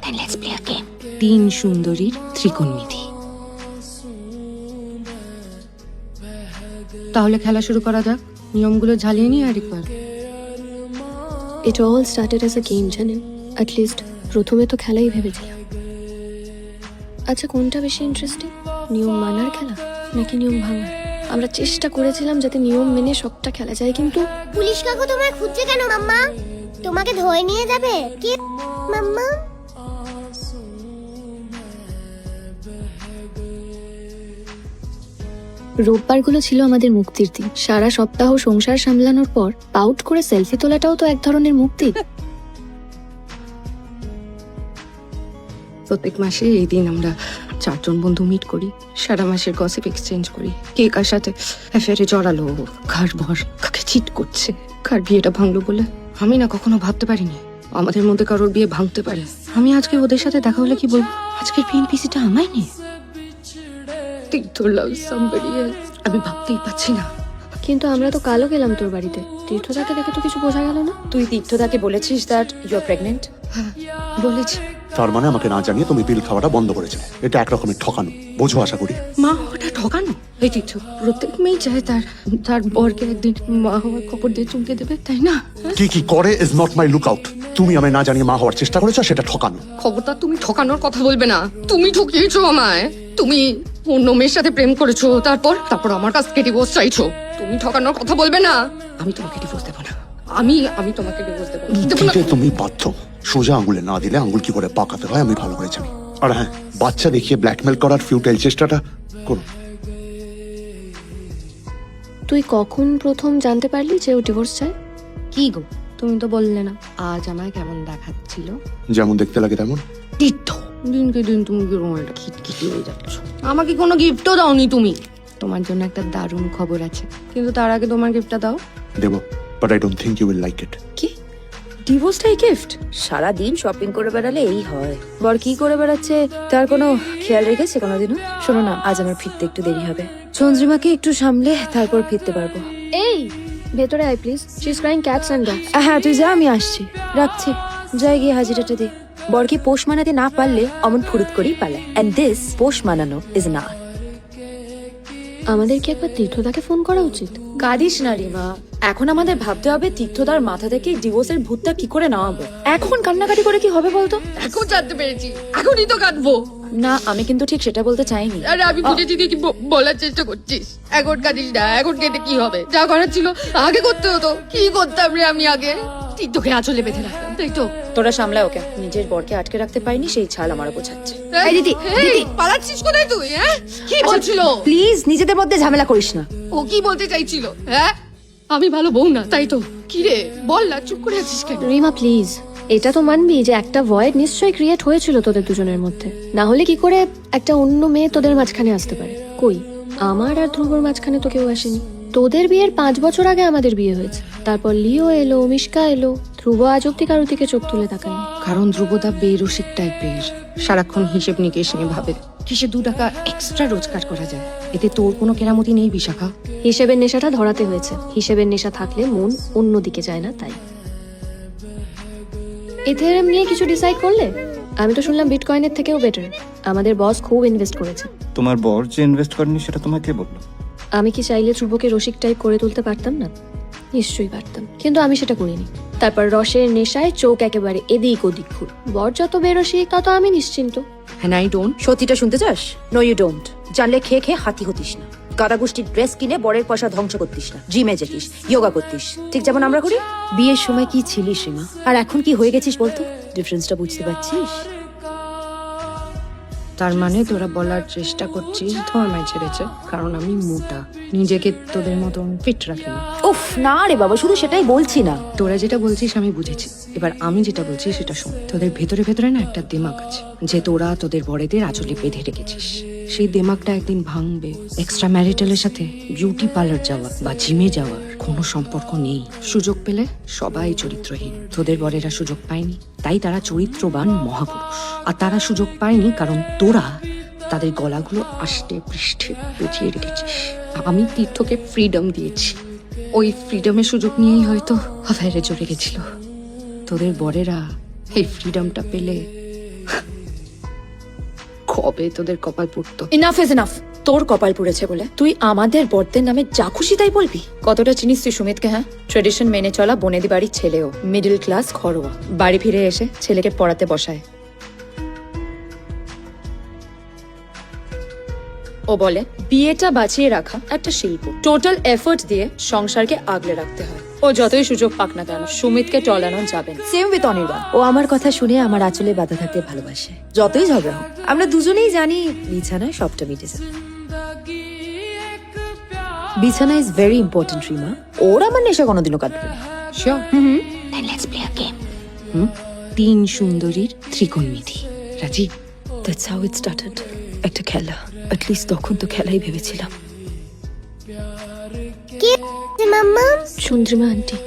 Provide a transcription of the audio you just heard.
and let's play a game. 3 সুন্দরীর ত্রিকোণমিতি। তাহলে খেলা শুরু করা যাক। নিয়মগুলো ঝালিয়ে নিই আরেকবার। It all started as a game, জানেন? At least প্রথমে তো খেলাই ভেবেছিলাম। আচ্ছা, কোনটা বেশি ইন্টারেস্টিং, নিয়ম মানার খেলা নাকি নিয়ম ভাঙার? আমরা চেষ্টা করেছিলাম যাতে নিয়ম মেনে সবটা খেলা যায়, কিন্তু পুলিশ কাকু তোমায় খুঁজছে কেন মাম্মা? তোমাকে ধরে নিয়ে যাবে কি মাম্মা? রোববারগুলো ছিল আমাদের মুক্তির দিন। সারা সপ্তাহ সংসার সামলানোর পর পাউট করে সেলফি তোলাটাও তো এক ধরনের মুক্তি। প্রত্যেক মাসে এই দিন আমরা 4 জন বন্ধু মিট করি, সারা মাসের গসিপ এক্সচেঞ্জ করি। কে কার সাথে অ্যাফেয়ারে জড়ালো, কার বর কাকে চিট করছে, কার বিয়েটা ভাঙলো বলে। আমি না কখনো ভাবতে পারিনি আমাদের মধ্যে কারোর বিয়ে ভাঙতে পারে। আমি আজকে ওদের সাথে দেখা হলে কি বলবো, আজকের পিএনপিসিটা আমায় নিয়ে। তীর্থ লাভ সামবডি এলস। আমি ভাবতেই পাচ্ছি না। কিন্তু আমরা তো কালও গেলাম তোর বাড়িতে, তীর্থদাকে দেখে তো কিছু বোঝা গেল না। তুই তীর্থদাকে বলেছিস দ্যাট ইউ আর প্রেগনেন্ট? হ্যাঁ বলেছি। তার মানে আমাকে না জানিয়ে তুমি পিল খাওয়াটা বন্ধ করেছিলে। এটা এক রকমের ঠকানো, বোঝো আশা করি। মা ওটা ঠকানো? এই তীর্থ, প্রত্যেক মেয়ে চায় তার তার বরকে একদিন মা হওয়ার খবর দিয়ে চমকে দেবে, তাই না? কি কি করে is not my look out. তুমি আমায় না জানিয়ে মা হওয়ার চেষ্টা করেছো, সেটা ঠকানো। খবরদার তুমি ঠকানোর কথা বলবে না। তুমি ঠকিয়েছো আমায়। তুমি অন্য মেয়ের সাথে প্রেম করেছো, তারপর আমার কাছ থেকে ডিভোর্স চাইছো। তুমি ঠকানোর কথা বলবে না। আমি তোমাকে ডিভোর্স দেবো না। আমি তোমাকে ডিভোর্স দেবো না। দিতে তুমি বাধ্য। সোজা আঙুলে না দিলে আঙুল কি করে পাকাতে হয় আমি ভালো করে জানি। আর হ্যাঁ, বাচ্চা দেখিয়ে ব্ল্যাকমেল করার ফিউটাইল চেষ্টাটা করো। তুই কখন প্রথম জানতে পারলি যে ও ডিভোর্স চায়? কি গো, তুমি তো বললে না আজ আমায় কেমন দেখাচ্ছিল? যেমন দেখতে লাগে তেমন। তীর্থ, দিনকে দিন তুমি কিরকম একটা খিটখিটি হয়ে যাচ্ছ। আমাকে কোনো গিফটও দাওনি তুমি। তোমার জন্য একটা দারুণ খবর আছে, কিন্তু তার আগে তোমার গিফটটা দাও। দেবো, but I don't think you will like it. কি ডিভোর্সটাই গিফট? সারাদিন শপিং করে বেড়ালে এই হয়। বর কি করে বেড়াচ্ছে তার কোনো খেয়াল রেখেছে কোনোদিনও? শোনো না, আজ আমার ফিরতে একটু দেরি হবে। চন্দ্রিমাকে একটু সামলে তারপর ফিরতে পারবো। এই ভেতরে আয় please, she is crying cats and dogs. হ্যাঁ তুই যা, আমি আসছি, রাখছি। যাই গিয়ে হাজিরাটা দে। বরকে পোষ মানাতে না পারলে অমন ফুরুত করেই পালায়। এন্ড দিস পোষ মানানো ইজ না। আমাদের কি একবার তীর্থদাকে ফোন করা উচিত? কাঁদিস না রিমা, এখন আমাদের ভাবতে হবে তীর্থদার মাথা থেকে ডিভোর্সের ভূতটা কি করে নামাবো। এখন কান্নাকাটি করে কি হবে বলতো? এখন জানতে পেরেছি, এখনই তো কাঁদবো না, আমি কিন্তু ঠিক সেটা বলতে চাইনি। আরে আমি বুঝেছি কি বলার চেষ্টা করছিস। এখন কাঁদিস না, এখন কেঁদে কি হবে? যা করার ছিল আগে করতে হতো। কি করতাম রে আমি আগে? তীর্থকে আঁচলে বেঁধে রাখতাম, তাই তো? তোরা সামলা ওকে। নিজের বরকে আটকে রাখতে পারিনি, সেই ছাল আমার বোঝাচ্ছে। এই দিদি, পালাচ্ছিস কোথায় তুই? হ্যাঁ, কি বলছিল? প্লিজ নিজেদের মধ্যে ঝামেলা করিস না। ও কি বলতে চাইছিল? হ্যাঁ, আমি ভালো বউ না, তাই তো? কি রে বল না, চুপ করে আছিস কেন? রিমা প্লিজ, এটা তো মানবি যে একটা ভয়েড নিশ্চয়ই ক্রিয়েট হয়েছিল তোদের দুজনের মধ্যে। না হলে কি করে একটা অন্য মেয়ে তোদের মাঝখানে আসতে পারে? কই, আমার আর ধ্রুবর মাঝখানে তো কেউ আসেনি। তোদের বিয়ের 5 বছর আগে আমাদের বিয়ে হয়েছে। তারপর লিও এলো, মিশকা এলো, ধ্রুব আজ অব্দি কারোর দিকে চোখ তুলে তাকায়নি। কারণ ধ্রুবদা বেরসিক টাইপের, সারাক্ষণ হিসেব নিকেশ নিয়ে ভাবে কিসে 2 টাকা এক্সট্রা রোজগার করা যায়। এতে তোর কোনো কেরামতি নেই বিশাখা। হিসেবের নেশাটা ধরাতে হয়েছে। হিসেবের নেশা থাকলে মন অন্যদিকে যায় না, তাই। ইথেরিয়াম নিয়ে কিছু ডিসাইড করলে? আমি তো শুনলাম বিটকয়েনের থেকেও বেটার। আমাদের বস খুব ইনভেস্ট করেছে। তোমার বর যে ইনভেস্ট করেনি সেটা তোমাকে বললো? আমি কি চাইলে ধ্রুবকে রসিক টাইপ করে তুলতে পারতাম না? নিশ্চয়ই পারতাম, কিন্তু আমি সেটা করিনি। তারপর রসের নেশায় চোখ একেবারে এদিক ওদিক ঘুর। বর যত বেরসিক তত আমি নিশ্চিন্ত। হ্যাঁ, আই ডোন্ট। সত্যিটা শুনতে চাস? No you don't. জানলে খেয়ে খেয়ে হাতি হতিস না। গাদা গোষ্ঠীর ড্রেস কিনে বরের পয়সা ধ্বংস করতিস না। জিমে যেতিস, যোগা করতিস, ঠিক যেমন আমরা করি। বিয়ের সময় কি ছিলিস রিমা, আর এখন কি হয়ে গেছিস বলতো? ডিফারেন্সটা বুঝতে পারছিস? তার মানে তোরা বলার চেষ্টা করছিস ধর্মায় ছেড়েছে কারণ আমি মোটা, নিজেকে তোদের মতন ফিট রাখি না। উফ না রে বাবা, শুধু সেটাই বলছি না। তোরা যেটা বলছিস আমি বুঝেছি, এবার আমি যেটা বলছি সেটা শোন। তোদের ভেতরে ভেতরে না একটা দিমাগ আছে যে তোরা তোদের বড়দের আঁচলে বেঁধে রেখেছিস। সেই দিমাগটা একদিন ভাঙবে। এক্সট্রা ম্যারিটালের সাথে বিউটি পার্লার যাওয়া বা জিমে যাওয়ার কোনো সম্পর্ক নেই। সুযোগ পেলে সবাই চরিত্রহীন। তোদের বরেরা সুযোগ পায়নি, তাই তারা চরিত্রবান মহাপুরুষ। আর তারা সুযোগ পায়নি কারণ তোরা তাদের গলাগুলো আষ্টে পৃষ্ঠে পেঁচিয়ে রেখেছিস। আমি তীর্থকে ফ্রিডম দিয়েছি, ওই ফ্রিডমের সুযোগ নিয়েই হয়তো অফায়ারে চলে গেছিল। তোদের বরেরা এই ফ্রিডমটা পেলে কবে তোদের কপাল পুড়তো। Enough is enough. তোর কপাল পুড়েছে বলে তুই আমাদের বড়দের নামে যা খুশি তাই বলবি? কতটা চিনিস তুই সুমিতকে? হ্যাঁ, ট্রেডিশন মেনে চলা বনেদি বাড়ির ছেলেও, মিডল ক্লাস ঘরোয়া, বাড়ি ফিরে এসে ছেলেকে পড়াতে বসায়। ও বলে বিয়েটা বাঁচিয়ে রাখা একটা শিল্প, টোটাল এফোর্ট দিয়ে সংসারকে আগলে রাখতে হয়। ও যতই সুযোগ পাক না কেন সুমিতকে টলানো যাবে না। Same with Anirban. ও আমার কথা শুনে আমার আঁচলে বাধা থাকতে ভালোবাসে, যতই ঝগড়া হোক। আমরা দুজনেই জানি বিছানায় সবটা মিটে যাবে। বিছানা ইজ ভেরি ইম্পর্টেন্ট রিমা। ওর আমার নেশা কোনোদিনও কাটবে না। Sure? Then let's play a game. 3 সুন্দরীর ত্রিকোণমিতি। রাজি? That's how it started. একটা খেলা, অ্যাটলিস্ট তখন তো খেলাই ভেবেছিলাম। কে মাম্মা? চন্দ্রিমা আন্টি।